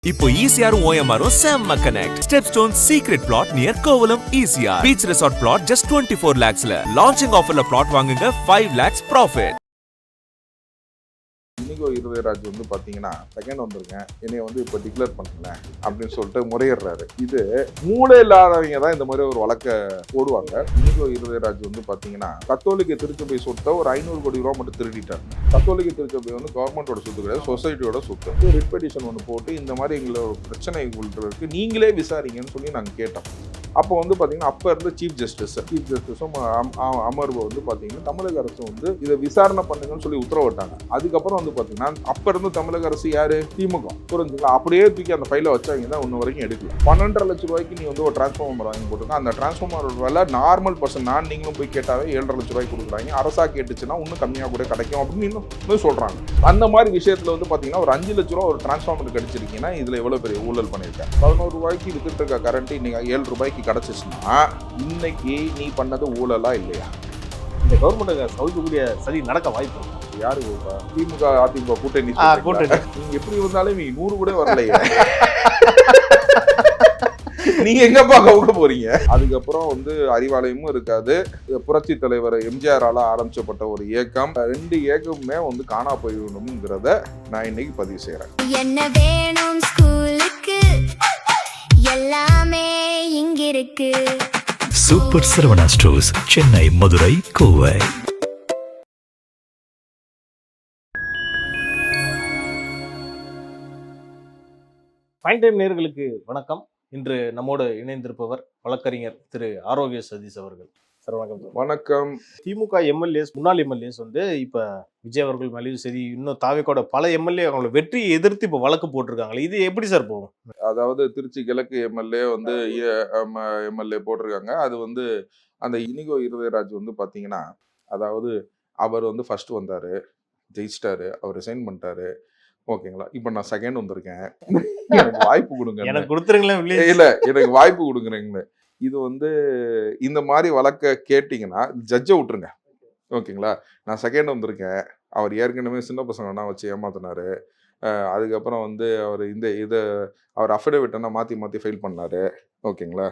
இப்போ ECR OMR செம்ம connect. Stepstone secret plot near Kovalam ECR. Beach resort plot just 24 lakhs ல. Launching offerல plot வாங்குங்க 5 lakhs profit. Inigo Irudayaraj வந்து பார்த்தீங்கன்னா செகண்ட் வந்திருக்கேன், என்னைய வந்து இப்போ டிக்ளேர் பண்ணுங்க அப்படின்னு சொல்லிட்டு முறையிடுறாரு. இது மூளை இல்லாதவங்க தான் இந்த மாதிரி ஒரு வழக்கை போடுவாங்க. இனிகோ இருதயராஜ் வந்து பார்த்தீங்கன்னா கத்தோலிக்க திருச்சபை சொத்தை ஒரு 500 கோடி ரூபா மட்டும் திருடிட்டாங்க. கத்தோலிக்க திருச்சபை வந்து கவர்மெண்டோட சொத்து கிடையாது, சொசைட்டியோட சொத்து. ரிட் பெட்டிஷன் ஒன்று போட்டு இந்த மாதிரி எங்களோட பிரச்சனை இருக்கு, நீங்களே விசாரிங்கன்னு சொல்லி நாங்கள் கேட்டோம். அப்போ வந்து பார்த்தீங்கன்னா அப்போ இருந்த சீஃப் ஜஸ்டிஸும் அமர்வு வந்து பார்த்தீங்கன்னா தமிழக அரசு வந்து இதை விசாரணை பண்ணுங்கன்னு சொல்லி உத்தரவிட்டாங்க. அதுக்கப்புறம் வந்து பார்த்தீங்கன்னா அப்போ இருந்த தமிழக அரசு யாரு? திமுக. புரிஞ்சுங்களா? அப்படியே தூக்கி அந்த ஃபைலை வச்சாங்க தான் இன்னும் வரைக்கும் எடுக்கல. 12.5 லட்சம் ரூபாய்க்கு நீ வந்து ஒரு டிரான்ஸ்ஃபார்மர் வாங்கி போட்டுருக்க. அந்த டிரான்ஸ்ஃபார்மர் விலை நார்மல் பர்சன் நீங்களும் போய் கேட்டாவே 7.5 லட்சம் ரூபாய்க்கு கொடுக்குறாங்க. அரசா கேட்டுச்சுன்னா இன்னும் கம்மியாக கூட கிடைக்கும் அப்படின்னு இன்னும் சொல்றாங்க. அந்த மாதிரி விஷயத்துல வந்து பார்த்தீங்கன்னா ஒரு 5 லட்ச ரூபா ஒரு டிரான்ஸ்ஃபார்மர் கிடைச்சிருக்கீங்கன்னா இதுல எவ்வளவு பெரிய ஊழல் பண்ணியிருக்கேன். 11 ரூபாய்க்கு வித்துட்டு இருக்க கரண்ட் இன்னைக்கு 7 ரூபாய்க்கு கிடைச்சிச்சுன்னா இன்னைக்கு நீ பண்ணது ஊழலா இல்லையா? இந்த கவர்மெண்ட் சவுதிக்கூடிய சதி நடக்க வாய்ப்பு இருக்கு. யாரு? திமுக அதிமுக கூட்டணி. நீங்க எப்படி வந்தாலும் நீங்க 100 கூட வரலையே. நீங்க எங்கப்பா கவுக்க போறீங்க? அதுக்கப்புறம் வந்து அறிவாலயமும் இருக்காது. புரட்சி தலைவர் எம்ஜிஆரால ஆரம்பிச்சப்பட்ட ஒரு இயக்கம், 2 இயக்கமுமே வந்து காணா போயிடணும்ங்கிறத நான் இன்னைக்கு பதிவு செய்யறேன். என்ன வேணும் ஸ்கூலுக்கு, எல்லாமே இங்க இருக்கு. Super Saravana stores, Chennai, Madurai, Kovai. Fine time நேயர்களுக்கு வணக்கம். இன்று நம்மோடு இணைந்திருப்பவர் வழக்கறிஞர் திரு ஆரோக்கிய சதீஷ் அவர்கள். சார் வணக்கம். வணக்கம். திமுக எம்எல்ஏஸ், முன்னாள் எம்எல்ஏஸ் வந்து இப்ப விஜய் அவர்கள் மேலேயும் சரி, இன்னும் தாவேக்கோட பல எம்எல்ஏ அவங்களோட வெற்றியை எதிர்த்து இப்ப வழக்கு போட்டிருக்காங்களே, இது எப்படி சார் போகும்? அதாவது திருச்சி கிழக்கு எம்எல்ஏ வந்து எம்எல்ஏ போட்டிருக்காங்க. அது வந்து அந்த இனிகோ இருதயராஜ் வந்து பாத்தீங்கன்னா, அதாவது அவர் வந்து ஃபர்ஸ்ட் வந்தாரு, ஜெயிச்சிட்டாரு, அவர் ரிசைன் பண்ணிட்டாரு. ஓகேங்களா? இப்ப நான் செகண்ட் வந்திருக்கேன், எனக்கு வாய்ப்பு கொடுங்க. எனக்கு கொடுத்துருங்களேன். இல்ல, எனக்கு வாய்ப்பு கொடுக்குறேங்கன்னு. இது வந்து இந்த மாதிரி வழக்க கேட்டீங்கன்னா ஜட்ஜை விட்டுருங்க. ஓகேங்களா? நான் செகண்ட் வந்திருக்கேன், அவர் ஏற்கனவே சின்ன பசங்கன்னா வச்சு ஏமாத்தினாரு. அதுக்கப்புறம் வந்து அவர் அவர் அஃபிடவிட்டனா மாற்றி ஃபைல் பண்ணாரு. ஓகேங்களா?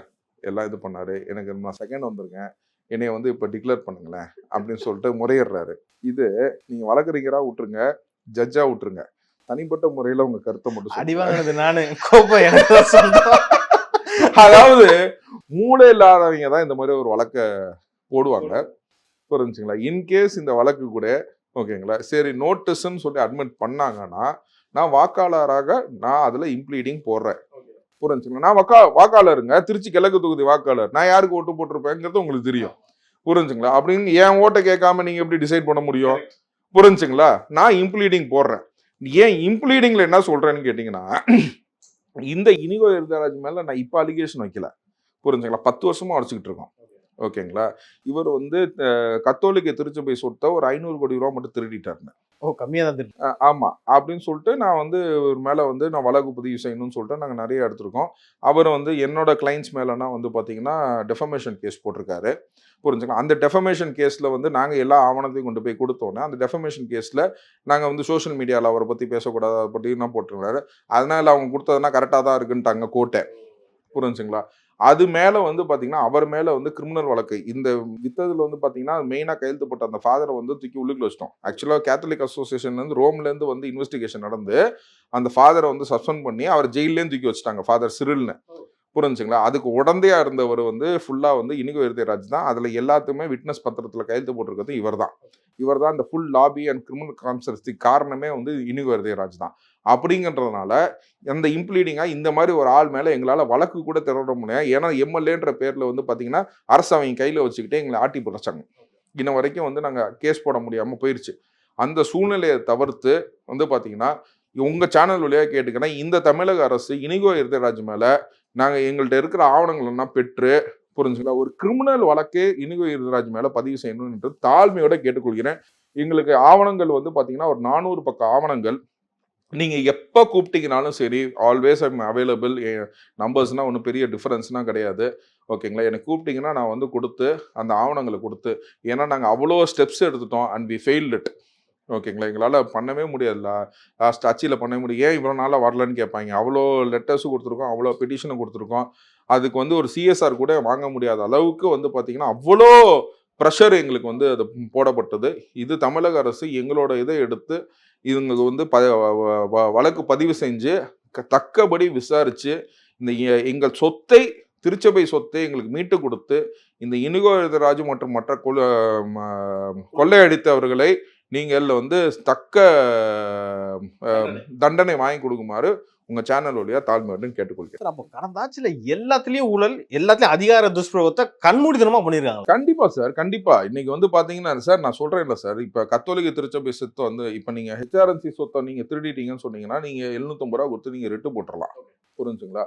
எல்லாம் இது பண்ணாரு. எனக்கு நான் செகண்ட் வந்திருக்கேன், என்னைய வந்து இப்போ டிக்ளேர் பண்ணுங்களேன் அப்படின்னு சொல்லிட்டு முறையிடுறாரு. இது நீங்கள் வழக்கறிஞராக விட்டுருங்க, ஜட்ஜாக விட்டுருங்க. தனிப்பட்ட முறையில் உங்கள் கருத்தை மட்டும் அடி வாங்கினது நானு, கோபம் எனக்கு சொந்தம். அதாவது மூளை இல்லாதவங்க தான் இந்த மாதிரி ஒரு வழக்க போடுவாங்க. புரிஞ்சுங்களா? இன்கேஸ் இந்த வழக்கு கூட ஓகேங்களா சரி நோட்டீஸ்ன்னு சொல்லி அட்மிட் பண்ணாங்கன்னா நான் வாக்காளராக நான் அதுல இம்ப்ளீடிங் போடுறேன். புரிஞ்சுங்களா? நான் வாக்காளருங்க, திருச்சி கிழக்கு தொகுதி வாக்காளர். நான் யாருக்கு ஓட்டு போட்டிருப்பேங்கிறது உங்களுக்கு தெரியும். புரிஞ்சுங்களா? அப்படின்னு என் ஓட்டை கேட்காம நீங்க எப்படி டிசைட் பண்ண முடியும்? புரிஞ்சுங்களா? நான் இம்ப்ளீடிங் போடுறேன். ஏன் இம்ப்ளீடிங்ல என்ன சொல்றேன்னு கேட்டீங்கன்னா, இந்த இனிகோ இருதயராஜ் மேல நான் இப்ப அலிகேஷன் வைக்கல. புரிஞ்சுங்களா? 10 வருஷமா அடிச்சுக்கிட்டு இருக்கோம். ஓகேங்களா? இவர் வந்து கத்தோலிக்க திருச்சபை சொத்தை ஒரு 500 கோடி ரூபா மட்டும் திருடிட்டாருங்க. கம்மியா தான். ஆமா அப்படின்னு சொல்லிட்டு நான் வந்து ஒரு மேல வந்து நான் வழக்கு பதிவு செய்யணும்னு சொல்லிட்டு நாங்க நிறைய எடுத்திருக்கோம். அவர் வந்து என்னோட கிளைண்ட்ஸ் மேலனா வந்து பாத்தீங்கன்னா டெஃபமேஷன் கேஸ் போட்டிருக்காரு. புரிஞ்சுக்கலாம்? அந்த டெஃபமேஷன் கேஸ்ல வந்து நாங்க எல்லா ஆவணத்தையும் கொண்டு போய் கொடுத்தோன்னே அந்த டெஃபமேஷன் கேஸ்ல நாங்க வந்து சோஷியல் மீடியாவில் அவரை பத்தி பேசக்கூடாது, அதை பத்தி நான் போட்டிருக்காரு. அதனால அவங்க கொடுத்ததுன்னா கரெக்டாக தான் இருக்குன்ட்டாங்க கோர்ட்டை. புரிஞ்சுங்களா? அது மேல வந்து பாத்தீங்கன்னா அவர் மேல வந்து கிரிமினல் வழக்கு இந்த வித்ததுல வந்து பாத்தீங்கன்னா மெயினா கையெழுத்து போட்ட அந்த ஃபாதரை வந்து தூக்கி உள்ளுக்குள்ள வச்சிட்டோம். ஆக்சுவலா கேத்தலிக் அசோசியேஷன்ல இருந்து ரோம்ல இருந்து வந்து இன்வெஸ்டிகேஷன் நடந்து அந்த ஃபாதரை வந்து சஸ்பெண்ட் பண்ணி அவர் ஜெயிலேயும் தூக்கி வச்சுட்டாங்க, ஃபாதர் சிரில்னு. புரிஞ்சுங்களா? அதுக்கு உடந்தையா இருந்தவர் வந்து ஃபுல்லா வந்து இனிகோ இருதயராஜ் தான். அதுல எல்லாத்துக்குமே விட்னஸ் பத்திரத்துல கையெழுத்து போட்டிருக்கிறது இவர் தான் இந்த full lobby and criminal conspiracy காரணமே வந்து இனிகோ இருதயராஜ் தான். அப்படிங்கன்றதுனால அந்த இம்ப்ளீடிங்கா இந்த மாதிரி ஒரு ஆள் மேல எங்களால வழக்கு கூட திரட முடியாது. ஏன்னா எம்எல்ஏன்ற பேர்ல வந்து பாத்தீங்கன்னா அரசு அவங்க கையில வச்சுக்கிட்டே எங்களை ஆட்டி புரட்சாங்க. இன்ன வரைக்கும் வந்து நாங்க கேஸ் போட முடியாம போயிருச்சு. அந்த சூழ்நிலையை தவிர்த்து வந்து பாத்தீங்கன்னா உங்க சேனல் வழியா கேட்டுக்கன்னா இந்த தமிழக அரசு இனிகோ இருதயராஜ் மேல நாங்க எங்கள்கிட்ட இருக்கிற ஆவணங்கள் எல்லாம் பெற்று புரிஞ்சுங்களா ஒரு கிரிமினல் வழக்கு இனிகோ இருதயராஜ் மேல பதிவு செய்யணும் என்று தாழ்மையோட கேட்டுக்கொள்கிறேன். எங்களுக்கு ஆவணங்கள் வந்து பாத்தீங்கன்னா ஒரு 400 பக்க ஆவணங்கள். நீங்க எப்ப கூப்பிட்டீங்கனாலும் சரி, ஆல்வேஸ் ஐம் அவைலபிள். நம்பர்ஸ்னா ஒன்றும் பெரிய டிஃபரன்ஸ்னா கிடையாது. ஓகேங்களா? எனக்கு கூப்பிட்டீங்கன்னா நான் வந்து கொடுத்து அந்த ஆவணங்களை கொடுத்து, ஏன்னா நாங்கள் அவ்வளோ ஸ்டெப்ஸ் எடுத்துட்டோம் அண்ட் வி ஃபெயில்ட் இட். ஓகேங்களா, எங்களால் பண்ணவே முடியாதுல்ல, லாஸ்ட் ஆட்சியில் பண்ண முடியும், ஏன் இவ்வளோ நாளாக வரலன்னு கேட்பாங்க. அவ்வளோ லெட்டர்ஸும் கொடுத்துருக்கோம், அவ்வளோ பெட்டிஷனும் கொடுத்துருக்கோம், அதுக்கு வந்து ஒரு சிஎஸ்ஆர் கூட வாங்க முடியாத அளவுக்கு வந்து பார்த்தீங்கன்னா அவ்வளோ ப்ரெஷர் எங்களுக்கு வந்து அது போடப்பட்டது. இது தமிழக அரசு எங்களோட இதை எடுத்து இவங்க வந்து வழக்கு பதிவு செஞ்சு தக்கபடி விசாரித்து இந்த எங்கள் சொத்தை, திருச்சபை சொத்தை எங்களுக்கு மீட்டு கொடுத்து இந்த இனிகோ எழுதராஜு மற்றும் மற்ற கொள்ளையடித்தவர்களை நீங்கள் வந்து தக்க தண்டனை வாங்கி கொடுக்குமாறு உங்க சேனல் வழியா தாழ்மையுடன் கேட்டுக்கொள்கிறேன். அப்போ கடந்த ஆட்சியில எல்லாத்துலயும் ஊழல், எல்லாத்துலயும் அதிகார துஷ்பிரயோகத்தை கண்மூடித்தனமா பண்ணிருக்காங்க. கண்டிப்பா சார், கண்டிப்பா. இன்னைக்கு வந்து பாத்தீங்கன்னா சார், நான் சொல்றேன் இல்ல சார், இப்ப கத்தோலிக்க திருச்சபை சொத்தை வந்து இப்ப நீங்க ஹெச்ஆர்என்சி சொத்தை நீங்க திருடிட்டீங்கன்னு சொன்னீங்கன்னா நீங்க 750 ரூபா கொடுத்து நீங்க ரெட்டு போட்டுடலாம். புரிஞ்சுங்களா?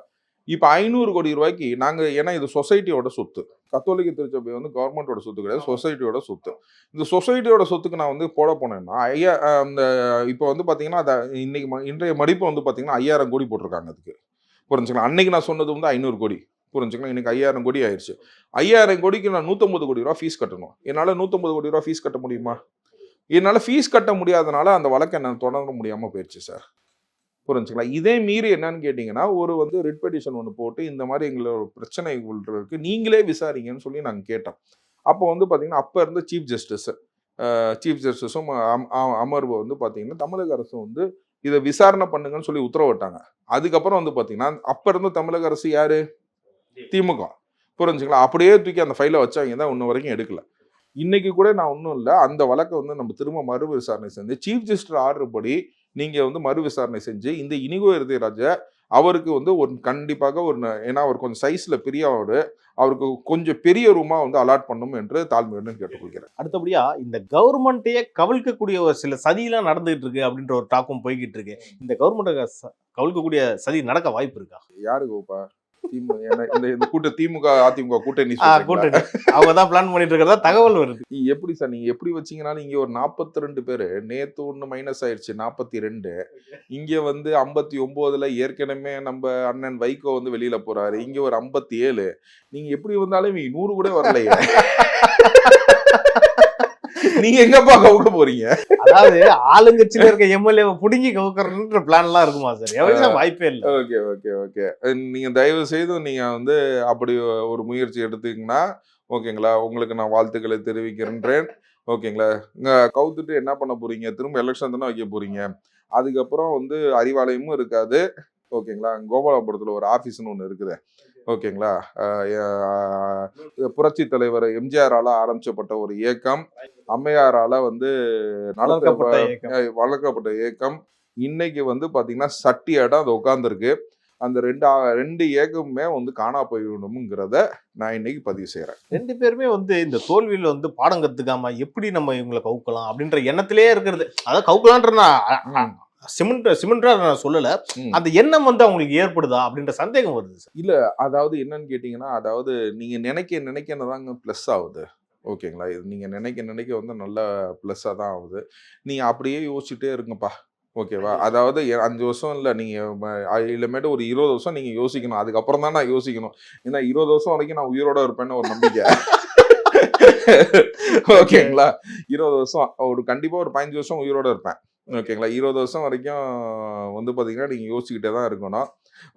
இப்ப 500 கோடி ரூபாய்க்கு நாங்க, ஏன்னா இது சொசைட்டியோட சொத்து, கத்தோலிக்க திருச்சபை வந்து கவர்மெண்டோட சொத்து கிடையாது, சொசைட்டியோட சொத்து. இந்த சொசைட்டியோட சொத்துக்கு நான் வந்து போட போனேன்னா அந்த இப்போ வந்து பாத்தீங்கன்னா இன்றைய மதிப்பு வந்து பாத்தீங்கன்னா 5000 கோடி போட்டிருக்காங்க அதுக்கு. புரிஞ்சுக்கலாம்? அன்னைக்கு நான் சொன்னது வந்து 500 கோடி. புரிஞ்சுக்கலாம்? இன்னைக்கு 5000 கோடி ஆயிடுச்சு. 5000 கோடிக்கு நான் 150 கோடி ரூபா ஃபீஸ் கட்டணும். என்னால் 150 கோடி ரூபா ஃபீஸ் கட்ட முடியுமா? என்னால் ஃபீஸ் கட்ட முடியாதனால அந்த வழக்கை நான் தொடர முடியாமல் போயிடுச்சு சார். புரிஞ்சுக்கலாம்? இதே மீறி என்னன்னு கேட்டிங்கன்னா ஒரு வந்து ரிட் பெட்டிஷன் ஒன்று போட்டு இந்த மாதிரி எங்களோட பிரச்சனை இருக்கு, நீங்களே விசாரிங்கன்னு சொல்லி நாங்கள் கேட்டோம். அப்போ வந்து பார்த்தீங்கன்னா அப்போ இருந்த சீஃப் ஜஸ்டிஸும் அமர்வு வந்து பார்த்தீங்கன்னா தமிழக அரசு வந்து இதை விசாரணை பண்ணுங்கன்னு சொல்லி உத்தரவிட்டாங்க. அதுக்கப்புறம் வந்து பார்த்தீங்கன்னா அப்போ இருந்த தமிழக அரசு யாரு? திமுக. புரிஞ்சுங்களா? அப்படியே தூக்கி அந்த ஃபைலை வச்சாங்க தான் இன்னும் வரைக்கும் எடுக்கல. இன்னைக்கு கூட நான் ஒன்றும் இல்லை, அந்த வழக்கை வந்து நம்ம திரும்ப மறு விசாரணை செஞ்சு சீஃப் ஜஸ்டிஸ் ஆர்டர் படி நீங்கள் வந்து மறு விசாரணை செஞ்சு இந்த இனிகோ எழுதிராஜா அவருக்கு வந்து ஒரு கண்டிப்பாக ஒரு, ஏன்னா அவர் கொஞ்சம் சைஸில் பெரியவர், அவருக்கு கொஞ்சம் பெரிய ரூமா வந்து அலாட் பண்ணும் என்று தாழ்மையுடன் கேட்டுக்கொள்கிறேன். அடுத்தபடியா இந்த கவர்மெண்ட்டையே கவிழ்க்கக்கூடிய ஒரு சில சதியெல்லாம் நடந்துகிட்டு இருக்கு அப்படின்ற ஒரு டாக்கும் போய்கிட்டு இருக்கு. இந்த கவர்மெண்ட் கவிழ்க்கக்கூடிய சதி நடக்க வாய்ப்பு இருக்கா? யாரு கோப்பா? இந்த கூட்ட திமுக அதிமுக கூட்டணி அவங்கதான் பிளான் பண்ணிட்டு இருக்கிறதா தகவல் வருது. எப்படி சார் நீங்க எப்படி வச்சீங்கன்னா இங்க ஒரு 42 பேரு, நேத்து ஒண்ணு மைனஸ் ஆயிடுச்சு 42, இங்க வந்து 59ல ஏற்கனவே நம்ம அண்ணன் வைகோ வந்து வெளியில போறாரு, இங்க ஒரு 57, நீங்க எப்படி வந்தாலும் 100 கூட வரலையே. நீங்க எங்கப்பா கவுக்க போறீங்க? அதாவது ஆளுங்கட்சியில இருக்க எம்எல்ஏ புடுங்கி கவுக்கறன்ற பிளான் எல்லாம் இருக்குமா சார்? எவ்வளவு வாய்ப்பே இல்லை. ஓகே ஓகே ஓகே, நீங்க தயவு செய்து நீங்க வந்து அப்படி ஒரு முயற்சி எடுத்தீங்கன்னா ஓகேங்களா, உங்களுக்கு நான் வாழ்த்துக்களை தெரிவிக்கின்றேன். ஓகேங்களா? கவுத்துட்டு என்ன பண்ண போறீங்க? திரும்ப எலெக்ஷன் தானே வைக்க போறீங்க. அதுக்கப்புறம் வந்து அறிவாலயமும் இருக்காது. ஓகேங்களா? கோபாலபுரத்துல ஒரு ஆபீஸ்னு ஒன்று இருக்குது. ஓகேங்களா? புரட்சி தலைவர் எம்ஜிஆரால ஆரம்பிச்சப்பட்ட ஒரு இயக்கம், அம்மையாரால வந்து வளர்க்கப்பட்ட இயக்கம், இன்னைக்கு வந்து பாத்தீங்கன்னா சட்டியாட அது உட்கார்ந்துருக்கு. அந்த ரெண்டு இயக்கமுமே வந்து காணா போயிடணும்ங்கிறத நான் இன்னைக்கு பதிவு செய்யறேன். 2 பேருமே வந்து இந்த தோல்வியில வந்து பாடம் கத்துக்காம எப்படி நம்ம இவங்களை கவுக்கலாம் அப்படின்ற எண்ணத்திலே இருக்கிறது. அதாவது கவுக்கலான்றா சிமெண்டா நான் சொல்லல, அந்த எண்ணம் வந்து அவங்களுக்கு ஏற்படுதா அப்படின்ற சந்தேகம் வருது சார். இல்ல, அதாவது என்னன்னு கேட்டீங்கன்னா, அதாவது நீங்க நினைக்கதாங்க பிளஸ் ஆகுது. ஓகேங்களா? இது நீங்க நினைக்க வந்து நல்ல பிளஸ்ஸா தான் ஆகுது. நீங்க அப்படியே யோசிச்சுட்டே இருங்கப்பா. ஓகேவா? அதாவது 5 வருஷம் இல்லை, நீங்க இல்லமேட்டு ஒரு 20 வருஷம் நீங்க யோசிக்கணும். அதுக்கப்புறம் தான் நான் யோசிக்கணும். ஏன்னா 20 வருஷம் வரைக்கும் நான் உயிரோட இருப்பேன்னு ஒரு நம்பிக்கை. ஓகேங்களா? 20 வருஷம் ஒரு கண்டிப்பா ஒரு 15 வருஷம் உயிரோட இருப்பேன். ஓகேங்களா? 20 வருஷம் வரைக்கும் வந்து பார்த்தீங்கன்னா நீங்கள் யோசிச்சுக்கிட்டே தான் இருக்கணும்.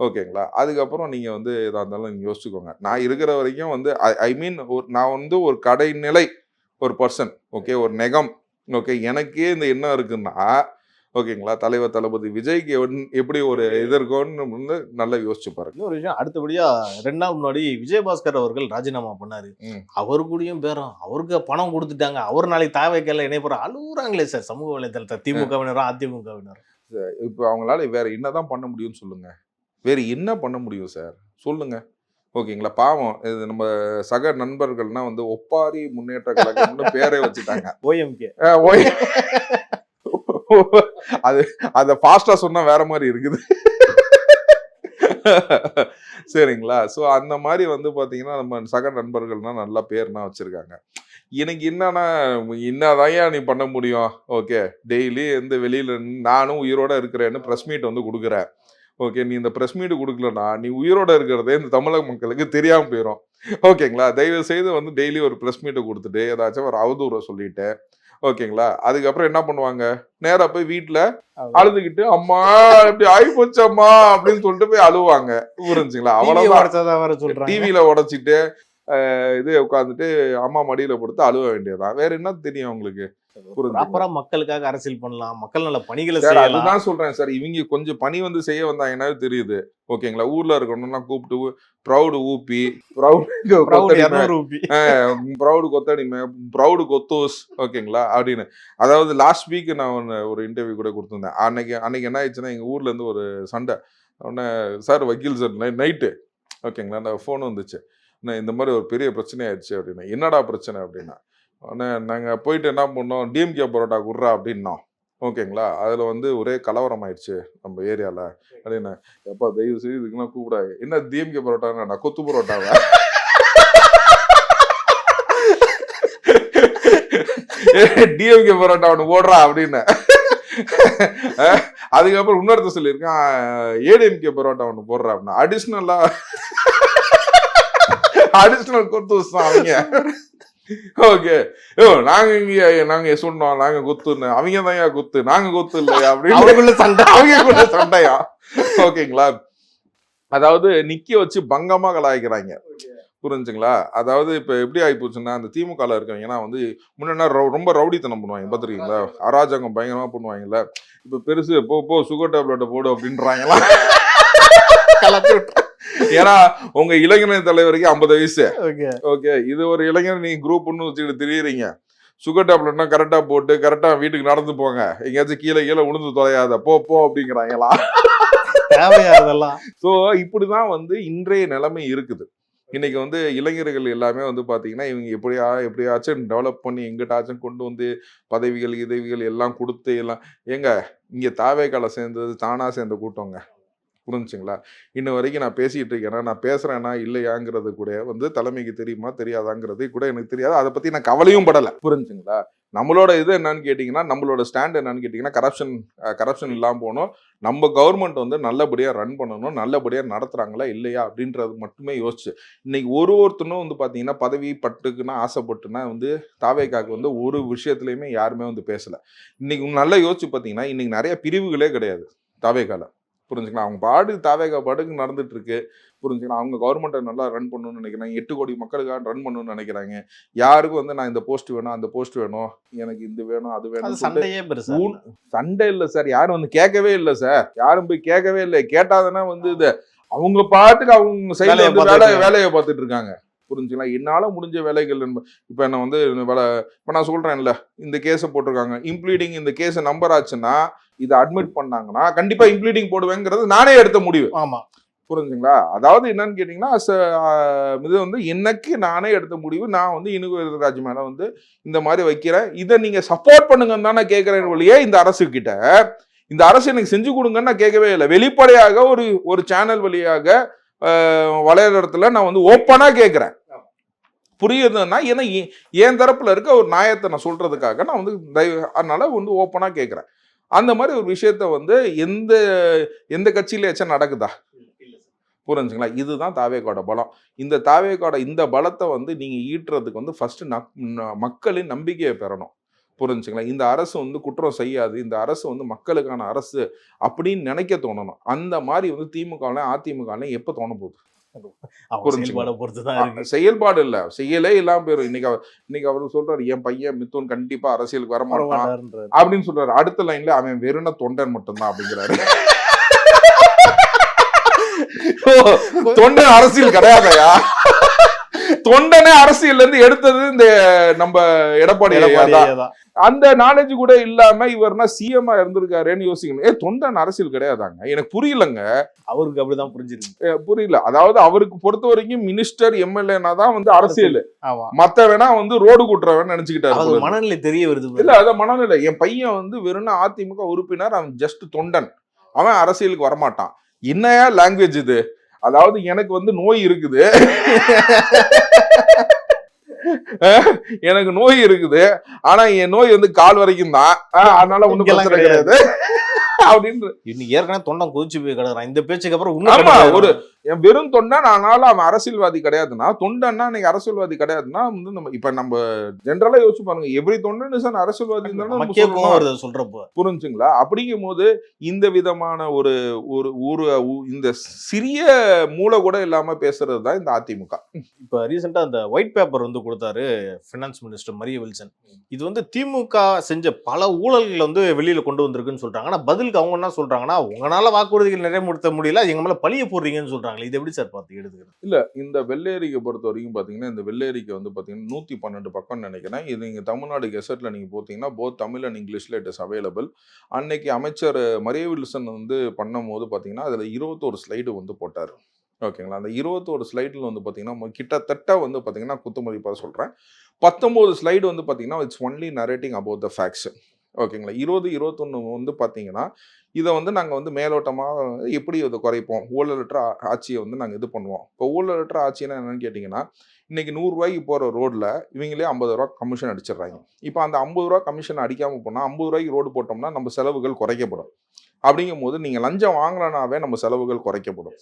ஓகேங்களா? அதுக்கப்புறம் நீங்கள் வந்து எதாக இருந்தாலும் நீங்கள் யோசிச்சுக்கோங்க. நான் இருக்கிற வரைக்கும் வந்து ஐ மீன் நான் வந்து ஒரு கடைநிலை ஒரு பர்சன். ஓகே, ஒரு நெகம். ஓகே, எனக்கே இந்த எண்ணம் இருக்குன்னா ஓகேங்களா, தலைவர் தளபதி விஜய்க்கு எப்படி ஒரு இது இருக்கும்னு வந்து நல்லா யோசிச்சு பாருங்க. இன்னொரு விஷயம், அடுத்தபடியா 2 நாள் முன்னாடி விஜயபாஸ்கர் அவர்கள் ராஜினாமா பண்ணாரு. அவரு கூடயும் பேரும், அவருக்கு பணம் கொடுத்துட்டாங்க, அவர் நாளைக்கு தாவைக்கெல்லாம் இணைப்புற அழுகுறாங்களே சார் சமூக வலைதளத்தை, திமுகவினரும் அதிமுகவினரும். இப்போ அவங்களால வேற என்னதான் பண்ண முடியும்னு சொல்லுங்க? வேற என்ன பண்ண முடியும் சார் சொல்லுங்க? ஓகேங்களா? பாவம், இது நம்ம சக நண்பர்கள்னா வந்து ஒப்பாரி முன்னேற்ற கழகம்னு பேரே வச்சுட்டாங்க. OMK. அது அத ஃபாஸ்டா சொன்னா வேற மாதிரி இருக்குது. சரிங்களா? ஸோ அந்த மாதிரி வந்து பாத்தீங்கன்னா நம்ம சக நண்பர்கள்னா நல்லா பேர்னா வச்சிருக்காங்க. எனக்கு என்னதான் நீ பண்ண முடியும்? ஓகே, டெய்லி இந்த வெளியில நானும் உயிரோட இருக்கிறேன்னு ப்ரெஸ் மீட் வந்து கொடுக்குறேன். ஓகே, நீ இந்த ப்ரெஸ் மீட் கொடுக்கலன்னா நீ உயிரோட இருக்கிறதே இந்த தமிழக மக்களுக்கு தெரியாம போயிடும். ஓகேங்களா? தயவு செய்து வந்து டெய்லி ஒரு ப்ரெஸ் மீட்டை கொடுத்துட்டு ஏதாச்சும் ஒரு அவதூறை சொல்லிட்டு ஓகேங்களா. அதுக்கப்புறம் என்ன பண்ணுவாங்க, நேரா போய் வீட்டுல அழுதுகிட்டு அம்மா இப்படி ஆகி போச்சு அம்மா அப்படின்னு சொல்லிட்டு போய் அழுவாங்க. புரிஞ்சுங்களா. அவ்வளவுதான். டிவியில உடைச்சிட்டு இது உட்காந்துட்டு அம்மா மடியில படுத்து அழுவ வேண்டியதுதான். வேற என்ன தெரியும் உங்களுக்கு. மக்களுக்காக அரசியல் பண்ணலாம், மக்கள் நல்ல பணிகளை சார். செய்யலாம். அதுதான் சொல்றேன் சார். இவங்க கொஞ்சம் பணி வந்து செய்ய வந்தாங்கன்னா தெரியுது. ஓகேங்களா. ஊர்ல இருக்கணும்னா கூப்பிட்டு ப்ரௌடு ஊப்பி, ப்ரௌடு கொத்தடிமை, ப்ரௌடு கொத்தோஸ், ஓகேங்களா அப்படின்னு. அதாவது லாஸ்ட் வீக் நான் ஒரு இன்டர்வியூ கூட கொடுத்துருந்தேன். அன்னைக்கு என்ன ஆயிடுச்சுன்னா, எங்க ஊர்ல இருந்து ஒரு சண்டை. உடனே சார் வக்கீல் சார் நைட்டு ஓகேங்களா, அந்த ஃபோன் வந்துச்சு. இந்த மாதிரி ஒரு பெரிய பிரச்சனை ஆயிடுச்சு அப்படின்னா. என்னடா பிரச்சனை அப்படின்னா, உடனே நாங்கள் போயிட்டு என்ன பண்ணோம், டிஎம்கே பரோட்டா குடுறா அப்படின்னோம். ஓகேங்களா. அதில் வந்து ஒரே கலவரம் ஆயிடுச்சு நம்ம ஏரியாவில் அப்படின்னு. எப்பா தயவு செய்து இதுக்கெல்லாம் கூப்பிடாது. என்ன டிஎம்கே பரோட்டா, கொத்து பரோட்டாவா? டிஎம்கே பரோட்டா ஒன்று ஓடுறா அப்படின்னு. அதுக்கப்புறம் இன்னொருத்த சொல்லியிருக்கான், ஏடிஎம்கே பரோட்டா ஒன்று போடுறா அப்படின்னா. அடிஷனல் கொத்து அவங்க. ஓகே, நாங்க சொன்னோம் நாங்க கொத்துன்னு, அவங்க தான் கொத்து, நாங்க கொத்து இல்லையா அப்படின்னு சண்டையா. ஓகேங்களா. அதாவது நிக்க வச்சு பங்கமா கலாய்க்கிறாங்க. புரிஞ்சுங்களா. அதாவது இப்ப எப்படி ஆகி போச்சுன்னா, அந்த திமுக இருக்கவங்கன்னா வந்து முன்னா ரொம்ப ரவுடித்தனம் பண்ணுவாங்க பாத்துருக்கீங்களா. அராஜகம் பயங்கரமா பண்ணுவாங்கல்ல. இப்ப பெருசு போ சுகர் டேப்லெட்டை போடு அப்படின்றாங்களா. ஏன்னா உங்க இளைஞர் தலைவருக்கு 50 வயசு. ஓகே, இது ஒரு இளைஞர் நீங்க குரூப் வச்சுட்டு திரியுறீங்க. சுகர் டேப்லெட்னா கரெக்டா போட்டு கரெக்டா வீட்டுக்கு நடந்து போங்க, எங்கேயாச்சும் கீழே உளுந்து தொலையாத போ அப்படிங்கிறாங்களா. சோ இப்படிதான் வந்து இன்றைய நிலைமை இருக்குது. இன்னைக்கு வந்து இளைஞர்கள் எல்லாமே வந்து பாத்தீங்கன்னா, இவங்க எப்படியாச்சும் டெவலப் பண்ணி எங்கிட்டாச்சும் கொண்டு வந்து பதவிகள் எல்லாம் கொடுத்து எல்லாம். ஏங்க இங்க தாவேக்கால சேர்ந்தது தானா சேர்ந்த கூட்டங்க. புரிஞ்சுங்களா. இன்ன வரைக்கும் நான் பேசிட்டு இருக்கேன்னா, நான் பேசுறேன்னா இல்லையாங்கிறது கூட வந்து தலைமைக்கு தெரியுமா தெரியாதாங்கிறது கூட எனக்கு தெரியாது. அதை பத்தி நான் கவலையும் படலை. புரிஞ்சுங்களா. நம்மளோட இது என்னன்னு கேட்டீங்கன்னா, நம்மளோட ஸ்டாண்ட் என்னன்னு கேட்டீங்கன்னா, கரப்ஷன் இல்லாம போகணும். நம்ம கவர்மெண்ட் வந்து நல்லபடியா ரன் பண்ணணும், நல்லபடியா நடத்துறாங்களா இல்லையா அப்படின்றது மட்டுமே யோசிச்சு. இன்னைக்கு ஒருத்தனும் வந்து பாத்தீங்கன்னா பதவி பட்டுக்குன்னா ஆசைப்பட்டுனா வந்து தாவேக்காக்கு வந்து ஒரு விஷயத்துலயுமே யாருமே வந்து பேசல. இன்னைக்கு நல்லா யோசிச்சு பாத்தீங்கன்னா, இன்னைக்கு நிறைய பிரிவுகளே கிடையாது தாவேக்கால. புரிஞ்சுக்கலாம். அவங்க தாவேகா பாட்டுக்கு நடந்துட்டு இருக்கு. புரிஞ்சுக்கலாம். அவங்க கவர்மெண்ட்டை நல்லா ரன் பண்ணணும்னு நினைக்கிறாங்க. 8 கோடி மக்களுக்காக ரன் பண்ணணும்னு நினைக்கிறாங்க. யாருக்கும் வந்து நான் இந்த போஸ்ட் வேணும், அந்த போஸ்ட் வேணும், எனக்கு இது வேணும், அது வேணும். சண்டை இல்லை சார். யாரும் வந்து கேட்கவே இல்லை சார். யாரும் போய் கேட்கவே இல்லை. கேட்டாதானே வந்து இது அவங்க பாட்டுக்கு அவங்க சைட்ல வேலையை பார்த்துட்டு இருக்காங்க. புரிஞ்சுக்கலாம். என்னால முடிஞ்ச வேலைகள் இப்ப என்ன வந்து இப்ப நான் சொல்றேன்ல, இந்த கேஸை போட்டிருக்காங்க, இம்ப்ளீடிங் இந்த கேஸை நம்பர் ஆச்சுன்னா, இதை அட்மிட் பண்ணாங்கன்னா கண்டிப்பா இம்ப்ளீடிங் போடுவேங்கிறது நானே எடுத்த முடிவு. ஆமா. புரிஞ்சுங்களா. அதாவது என்னன்னு கேட்டீங்கன்னா, இது வந்து எனக்கு நானே எடுத்த முடிவு. நான் வந்து இனுகுராஜ் மேல வந்து இந்த மாதிரி வைக்கிறேன், இதை நீங்க சப்போர்ட் பண்ணுங்கன்னு தான் நான் கேட்கிறேன் வழியே. இந்த அரசு கிட்ட இந்த அரசு எனக்கு செஞ்சு கொடுங்கன்னு நான் கேட்கவே இல்லை. வெளிப்படையாக ஒரு சேனல் வழியாக வலையறத்துல நான் வந்து ஓப்பனா கேட்கிறேன். புரியுதுன்னா, ஏன்னா என் தரப்புல இருக்க ஒரு நியாயத்தை நான் சொல்றதுக்காக நான் வந்து அதனால வந்து ஓப்பனா கேட்கிறேன். அந்த மாதிரி ஒரு விஷயத்த வந்து எந்த கட்சியிலேயாச்சும் நடக்குதா? புரிஞ்சுங்களா. இதுதான் தாவேக்காட பலம். இந்த தாவேக்காட இந்த பலத்தை வந்து நீங்க ஈட்டுறதுக்கு வந்து ஃபர்ஸ்ட் மக்களின் நம்பிக்கையை பெறணும். புரிஞ்சுங்களா. இந்த அரசு வந்து குற்றம் செய்யாது, இந்த அரசு வந்து மக்களுக்கான அரசு அப்படின்னு நினைக்க தோணணும். அந்த மாதிரி வந்து திமுகலையும் அதிமுகலையும் எப்ப தோண போகுது? செயல்பாடு இல்ல, செயலே இல்லாம போயிடும். இன்னைக்கு அவரு சொல்றாரு, என் பையன் மிதுன் கண்டிப்பா அரசியலுக்கு வரமாட்டான் அப்படின்னு சொல்றாரு. அடுத்த லைன்ல அவன் வெறும் தொண்டன் மட்டும்தான் அப்படிங்கிறாரு. தொண்டன் அரசியல் கிடையாதையா? தொண்டனே அரசியல் இருந்து எடுத்தது இந்த நம்ம எடப்பாடி தான். அந்த நாலேஜ் கூட இல்லாம இவர்னா சிஎம் இருந்திருக்காருன்னு யோசிக்கணும். தொண்டன் அரசியல் கிடையாதாங்க. எனக்கு புரியலங்க. அவருக்கு அப்படிதான் புரிஞ்சிருக்கு. புரியல. அதாவது அவருக்கு பொறுத்த வரைக்கும் மினிஸ்டர் எம்எல்ஏனா தான் வந்து அரசியல். மத்த வேணா வந்து ரோடு கூட்டுறவன் நினைச்சுக்கிட்டாரு. மனநிலை தெரிய வருது. இல்ல அத மனநிலை. என் பையன் வந்து வெறும் அதிமுக உறுப்பினர், அவன் ஜஸ்ட் தொண்டன், அவன் அரசியலுக்கு வரமாட்டான். என்னையா லாங்குவேஜ் இது? அதாவது எனக்கு வந்து நோய் இருக்குது, எனக்கு நோய் இருக்குது, ஆனா என் நோய் வந்து கால் வரைக்கும் தான், அதனால ஒண்ணும் பிரச்சனை கிடையாது அப்படின்னு ஏற்கனவே தொண்டம் கொதிச்சு போய் கிடக்குறான். இந்த பேச்சுக்கு அப்புறம் என் வெறும் தொண்டன் ஆனாலும் அவன் அரசியல்வாதி கிடையாதுன்னா, தொண்டன்னா இன்னைக்கு அரசியல்வாதி கிடையாதுன்னா வந்து நம்ம ஜென்ரலா யோசிச்சு பாருங்க, எவ்ரி தொண்டன் இஸ் an அரசியல்வாதி நமக்கே கோவம் வருது சொல்றப்போ. புரிஞ்சுங்களா? அப்படிங்கும் போது இந்த விதமான ஒரு ஒரு ஒரு இந்த சிறிய மூளை கூட இல்லாம பேசுறது தான் இந்த அதிமுக. இப்ப ரீசெண்டா அந்த ஒயிட் பேப்பர் வந்து கொடுத்தாரு ஃபினான்ஸ் மினிஸ்டர் மரிய வில்சன். இது வந்து திமுக செஞ்ச பல ஊழல்கள் வந்து வெளியில கொண்டு வந்திருக்குன்னு சொல்றாங்க. ஆனா பதிலுக்கு அவங்க என்ன சொல்றாங்கன்னா, உங்களால வாக்குறுதிகள் நிறைவேற்ற முடியல, எங்க மேல பழிய போடுறீங்கன்னு சொல்றாங்க. இது எப்படி சார் பார்த்து எடுத்துக்கிறது? இல்ல, இந்த வெள்ளேரிக்கை பொறுத்த வரைக்கும் பாத்தீங்கன்னா, இந்த வெள்ளேரிக்கை வந்து பாத்தீங்கன்னா 112 பக்கம் நினைக்கிறேன். இது நீங்க தமிழ்நாடு கெசட்ல நீங்க போத்தீங்கன்னா போத் தமிழ் அண்ட் இங்கிலீஷ்ல இட் இஸ் அவைலபிள். அன்னைக்கு அமைச்சர் மரிய வில்சன் வந்து பண்ணும் போது பாத்தீங்கன்னா அதுல 21 ஸ்லைடு வந்து போட்டாரு. ஓகேங்களா? அந்த 21 ஸ்லைடில் வந்து பார்த்தீங்கன்னா கிட்டத்தட்ட வந்து பார்த்தீங்கன்னா குத்துமதிப்பாக சொல்கிறேன், 19 ஸ்லைடு வந்து பார்த்தீங்கன்னா it's only narrating about the facts. ஓகேங்களா? 21 வந்து பார்த்தீங்கன்னா இதை வந்து நாங்கள் வந்து மேலோட்டமாக எப்படி இதை குறைப்போம், ஊழலற்ற ஆட்சியை வந்து நாங்கள் இது பண்ணுவோம். இப்போ ஊழலற்ற ஆட்சின்னா என்னென்னு கேட்டிங்கன்னா, இன்றைக்கி 100 ரூபாய்க்கு போகிற ரோட்டில் இவங்களே 50 ரூபா கமிஷன் அடிச்சிடுறாங்க. இப்போ அந்த 50 ரூபா கமிஷன் அடிக்காமல் போனால் 50 ரூபாய்க்கு ரோடு போட்டோம்னா நம்ம செலவுகள் குறைக்கப்படும். அப்படிங்கும் போது நீங்கள் லஞ்சம் வாங்கலனாவே நம்ம செலவுகள் குறைக்கப்படும்.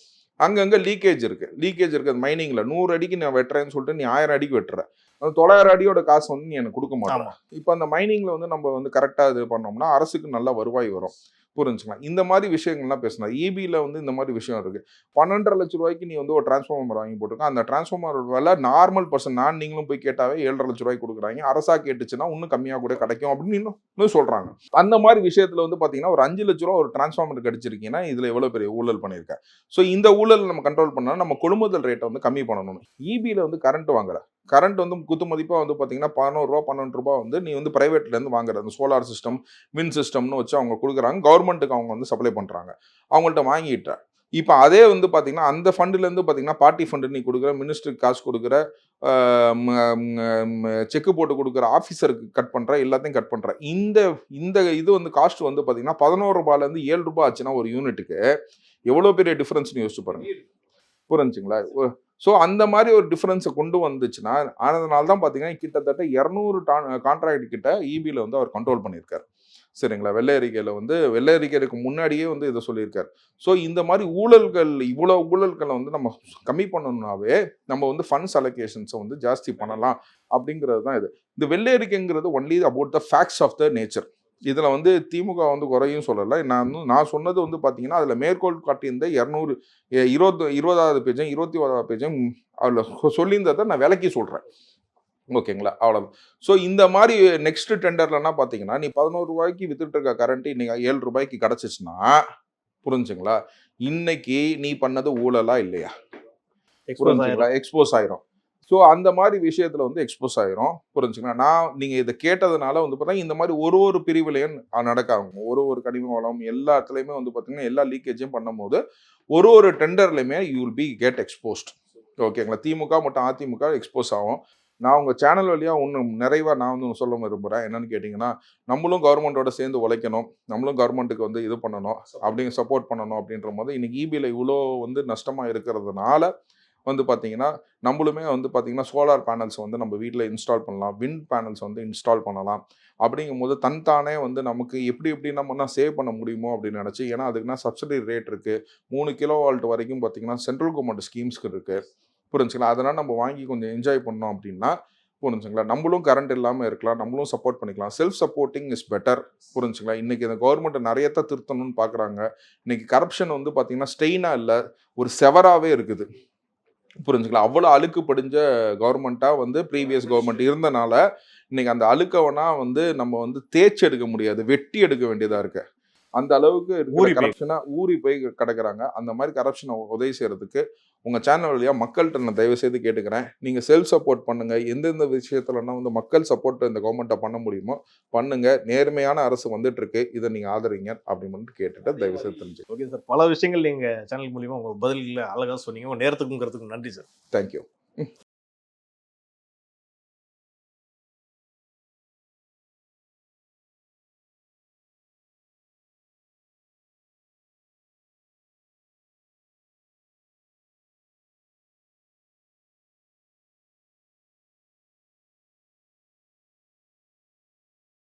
அங்கங்கே லீக்கேஜ் இருக்குது மைனிங்கில். 100 அடிக்கு நான் வெட்டுறேன்னு சொல்லிட்டு நீ 1000 அடிக்கு வெட்டுற, அந்த 900 அடியோட காசு வந்து நீ எனக்கு கொடுக்க மாட்டேன். இப்போ அந்த மைனிங்கில் வந்து நம்ம வந்து கரெக்டாக இது பண்ணோம்னா அரசுக்கு நல்ல வருவாய் வரும். புரிஞ்சுக்கலாம். இந்த மாதிரி விஷயங்கள்லாம் பேசினா இபியில் வந்து இந்த மாதிரி விஷயம் இருக்குது. 12.5 லட்ச ரூபாய்க்கு நீ வந்து ஒரு டிரான்ஸ்ஃபார்மர் வாங்கி போட்டிருக்க, அந்த டிரான்ஸ்ஃபார்மர் விலை நார்மல் பர்சன் நீங்களும் போய் கேட்டாவே 7.5 லட்ச ரூபாய்க்கு கொடுக்குறாங்க. அரசா கேட்டுச்சுன்னா இன்னும் கம்மியாக கூட கிடைக்கும் அப்படின்னு இன்னும் சொல்கிறாங்க. அந்த மாதிரி விஷயத்தில் வந்து பார்த்தீங்கன்னா ஒரு 5 லட்ச ரூபா ஒரு டிரான்ஸ்ஃபார்மர் கிடைச்சிருக்கீங்கன்னா இதில் எவ்வளோ பெரிய ஊழல் பண்ணியிருக்கேன். ஸோ இந்த ஊழல் நம்ம கண்ட்ரோல் பண்ணால் நம்ம கொள்முதல் ரேட்டை வந்து கம்மி பண்ணணும். இபியில் வந்து கரண்ட் வாங்குற கரண்ட் வந்து குத்து மதிப்பாக வந்து பார்த்தீங்கன்னா 11 ரூபா 12 ரூபா வந்து நீ வந்து பிரைவேட்லேருந்து வாங்குற அந்த சோலார் சிஸ்டம் வின் சிஸ்டம்னு வச்சு அவங்க கொடுக்குறாங்க, கவர்மெண்ட்டுக்கு அவங்க வந்து சப்ளை பண்ணுறாங்க, அவங்கள்ட்ட வாங்கிட்ட. இப்போ அதே வந்து பார்த்தீங்கன்னா அந்த ஃபண்டுலேருந்து பார்த்தீங்கன்னா பார்ட்டி ஃபண்டு நீ கொடுக்குற, மினிஸ்டருக்கு காசு கொடுக்குற, செக்கு போட்டு கொடுக்குற, ஆஃபீஸருக்கு கட் பண்ணுற, எல்லாத்தையும் கட் பண்ணுற. இந்த இது வந்து காஸ்ட் வந்து பார்த்தீங்கன்னா 11 ரூபாயிலேருந்து 7 ரூபாய் ஆச்சுன்னா ஒரு யூனிட்டுக்கு எவ்வளோ பெரிய டிஃப்ரென்ஸ்னு யோசிச்சு பாருங்க. புரிஞ்சுங்களா? ஸோ அந்த மாதிரி ஒரு டிஃப்ரென்ஸை கொண்டு வந்துச்சுன்னா அதனால தான் பார்த்தீங்கன்னா கிட்டத்தட்ட 200 கான்ட்ராக்ட் கிட்ட இபியில் வந்து அவர் கண்ட்ரோல் பண்ணியிருக்காரு. சரிங்களா? வெள்ளை அறிக்கைக்கு முன்னாடியே வந்து இதை சொல்லியிருக்காரு. ஸோ இந்த மாதிரி இவ்வளோ ஊழல்களை வந்து நம்ம கம்மி பண்ணணும்னாவே நம்ம வந்து ஃபண்ட்ஸ் அலோகேஷன்ஸை வந்து ஜாஸ்தி பண்ணலாம் அப்படிங்கிறது தான் இது. இந்த வெள்ளை அறிக்கைங்கிறது only about the facts of the nature. இதில் வந்து திமுக வந்து குறையும் சொல்லலை. நான் சொன்னது வந்து பார்த்தீங்கன்னா அதில் மேற்கோள் காட்டியிருந்த 20வது பேஜும் 21வது பேஜும் அதில் சொல்லியிருந்ததை நான் விலக்கி சொல்கிறேன். ஓகேங்களா? அவ்வளோதான். ஸோ இந்த மாதிரி நெக்ஸ்ட் டெண்டர்லன்னா பார்த்தீங்கன்னா நீ 11 ரூபாய்க்கு வித்துட்டு இருக்க கரண்ட் இன்னைக்கு 7 ரூபாய்க்கு கிடச்சிச்சுன்னா, புரிஞ்சுங்களா, இன்னைக்கு நீ பண்ணது ஊழலா இல்லையா? எக்ஸ்போஸ் ஆயிரும். ஸோ அந்த மாதிரி விஷயத்தில் வந்து எக்ஸ்போஸ் ஆயிரும். புரிஞ்சுங்களா? நீங்கள் இதை கேட்டதுனால வந்து பார்த்தீங்கன்னா இந்த மாதிரி ஒரு பிரிவுலையும் நடக்காங்க. ஒரு கனிம வளம் எல்லா இடத்துலையுமே வந்து பார்த்தீங்கன்னா எல்லா லீக்கேஜும் பண்ணும்போது ஒரு டெண்டர்லையுமே you will be get exposed. ஓகேங்களா? திமுக மற்றும் அதிமுக எக்ஸ்போஸ் ஆகும். நான் உங்கள் சேனல் வழியாக நிறைவாக நான் வந்து சொல்ல விரும்புகிறேன். என்னென்னு கேட்டிங்கன்னா, நம்மளும் கவர்மெண்ட்டோட சேர்ந்து உழைக்கணும், நம்மளும் கவர்மெண்ட்டுக்கு வந்து இது பண்ணணும், அப்படிங்க சப்போர்ட் பண்ணணும். அப்படின்ற போது இன்றைக்கி இபியில் இவ்வளோ வந்து நஷ்டமாக இருக்கிறதுனால வந்து பார்த்தீங்கன்னா நம்மளுமே வந்து பார்த்தீங்கன்னா சோலார் பேனல்ஸ் வந்து நம்ம வீட்டில் இன்ஸ்டால் பண்ணலாம், விண்ட் பேனல்ஸ் வந்து இன்ஸ்டால் பண்ணலாம். அப்படிங்கும் போது தானே வந்து நமக்கு எப்படி நம்ம சேவ் பண்ண முடியுமோ அப்படின்னு நினச்சி, ஏன்னா அதுக்குன்னா சப்சிடி ரேட் இருக்குது, 3 கிலோவால்ட் வரைக்கும் பார்த்தீங்கன்னா சென்ட்ரல் கவர்மெண்ட் ஸ்கீம்ஸ்க்கு இருக்குது. புரிஞ்சுங்களா? அதனால் நம்ம வாங்கி கொஞ்சம் என்ஜாய் பண்ணோம் அப்படின்னா, புரிஞ்சுங்களா, நம்மளும் கரண்ட் இல்லாமல் இருக்கலாம், நம்மளும் சப்போர்ட் பண்ணிக்கலாம். Self supporting is better. புரிஞ்சுங்களா? இன்றைக்கி இந்த கவர்மெண்ட்டை நிறையத்த திருத்தணும்னு பார்க்குறாங்க. இன்றைக்கி கரப்ஷன் வந்து பார்த்தீங்கன்னா ஸ்டெயினாக இல்லை, ஒரு செவராகவே இருக்குது. புரிஞ்சுங்களா? அவ்வளோ அழுக்கு படிஞ்ச கவர்மெண்ட்டாக வந்து ப்ரீவியஸ் கவர்மெண்ட் இருந்தனால இன்னைக்கு அந்த அழுக்கவனா வந்து நம்ம வந்து தேய்ச்சி எடுக்க முடியாது, வெட்டி எடுக்க வேண்டியதாக இருக்கு. அந்த அளவுக்கு கரப்ஷனாக ஊறி போய் கிடக்குறாங்க. அந்த மாதிரி கரப்ஷனை உதவி செய்கிறதுக்கு உங்கள் சேனல் வழியாக மக்கள்கிட்ட நான் தயவு செய்து கேட்டுக்கிறேன். நீங்கள் செல்ஃப் சப்போர்ட் பண்ணுங்கள். எந்தெந்த விஷயத்துலன்னா வந்து மக்கள் சப்போர்ட் இந்த கவர்மெண்ட்டை பண்ண முடியுமோ பண்ணுங்கள். நேர்மையான அரசு வந்துட்டுருக்கு, இதை நீங்கள் ஆதரிங்க அப்படின்னு கேட்டுட்டு தயவு செய்து தெரிஞ்சு. ஓகே சார், பல விஷயங்கள் நீங்கள் சேனல் மூலிமா உங்கள் பதில்களை அழகாக சொன்னீங்க. உங்கள் நேரத்துக்குங்கிறதுக்கு நன்றி சார். தேங்க்யூ.